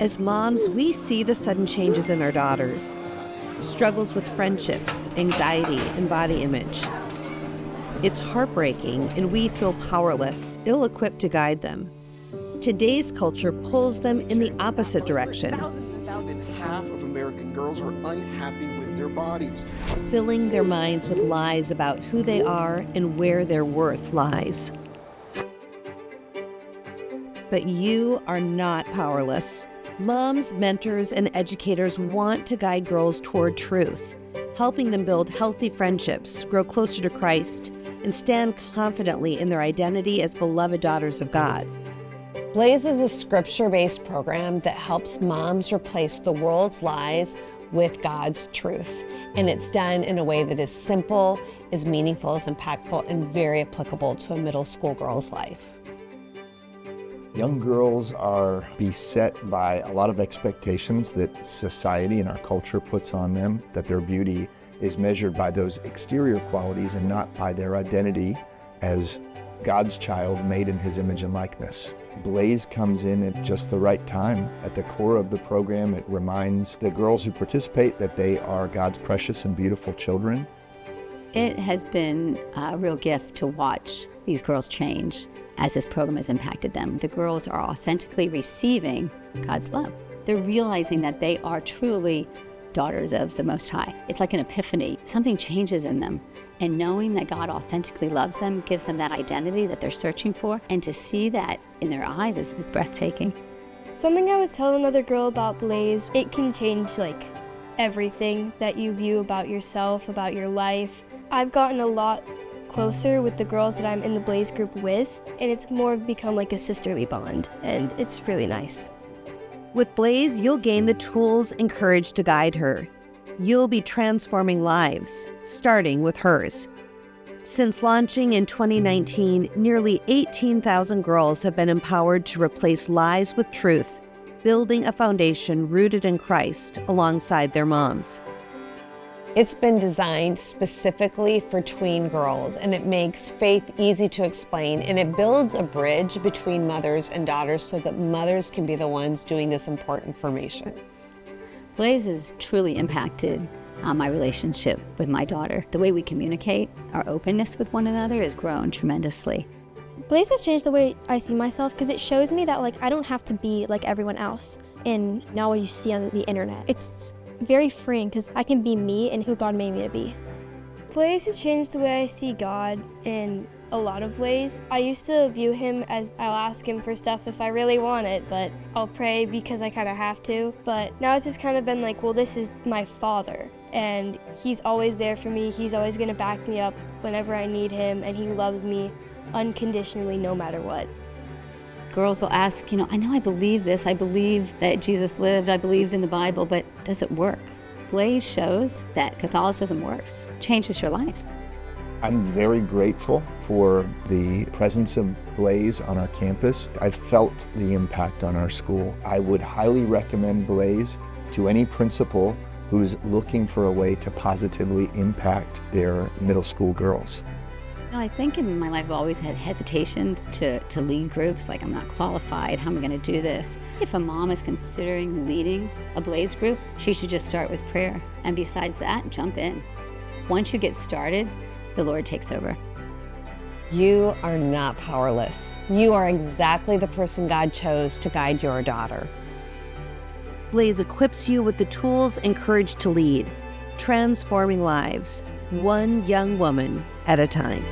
As moms, we see the sudden changes in our daughters. Struggles with friendships, anxiety, and body image. It's heartbreaking, and we feel powerless, ill-equipped to guide them. Today's culture pulls them in the opposite direction. Half of American girls are unhappy with their bodies, Filling their minds with lies about who they are and where their worth lies. But you are not powerless. Moms, mentors, and educators want to guide girls toward truth, helping them build healthy friendships, grow closer to Christ, and stand confidently in their identity as beloved daughters of God. Blaze is a scripture-based program that helps moms replace the world's lies with God's truth. And it's done in a way that is simple, is meaningful, is impactful, and very applicable to a middle school girl's life. Young girls are beset by a lot of expectations that society and our culture puts on them, that their beauty is measured by those exterior qualities and not by their identity as God's child made in His image and likeness. Blaze comes in at just the right time. At the core of the program, it reminds the girls who participate that they are God's precious and beautiful children. It has been a real gift to watch these girls change as this program has impacted them. The girls are authentically receiving God's love. They're realizing that they are truly daughters of the Most High. It's like an epiphany. Something changes in them. And knowing that God authentically loves them gives them that identity that they're searching for. And to see that in their eyes is breathtaking. Something I would tell another girl about Blaze, it can change like everything that you view about yourself, about your life. I've gotten a lot closer with the girls that I'm in the Blaze group with, and it's more become like a sisterly bond, and it's really nice. With Blaze, you'll gain the tools and courage to guide her. You'll be transforming lives, starting with hers. Since launching in 2019, nearly 18,000 girls have been empowered to replace lies with truth, building a foundation rooted in Christ alongside their moms. It's been designed specifically for tween girls, and it makes faith easy to explain, and it builds a bridge between mothers and daughters so that mothers can be the ones doing this important formation. Blaze has truly impacted my relationship with my daughter. The way we communicate, our openness with one another has grown tremendously. Blaze has changed the way I see myself because it shows me that I don't have to be like everyone else and not what you see on the internet. It's very freeing because I can be me and who God made me to be. Blaze has changed the way I see God in a lot of ways. I used to view Him as I'll ask Him for stuff if I really want it, but I'll pray because I kind of have to. But now it's just kind of been like, well, this is my Father, and He's always there for me. He's always going to back me up whenever I need Him, and He loves me unconditionally no matter what. Girls will ask, I know I believe this, I believe that Jesus lived, I believed in the Bible, but does it work? Blaze shows that Catholicism works, changes your life. I'm very grateful for the presence of Blaze on our campus. I've felt the impact on our school. I would highly recommend Blaze to any principal who's looking for a way to positively impact their middle school girls. I think in my life I've always had hesitations to lead groups, like I'm not qualified, how am I going to do this? If a mom is considering leading a Blaze group, she should just start with prayer. And besides that, jump in. Once you get started, the Lord takes over. You are not powerless. You are exactly the person God chose to guide your daughter. Blaze equips you with the tools and courage to lead, transforming lives, one young woman at a time.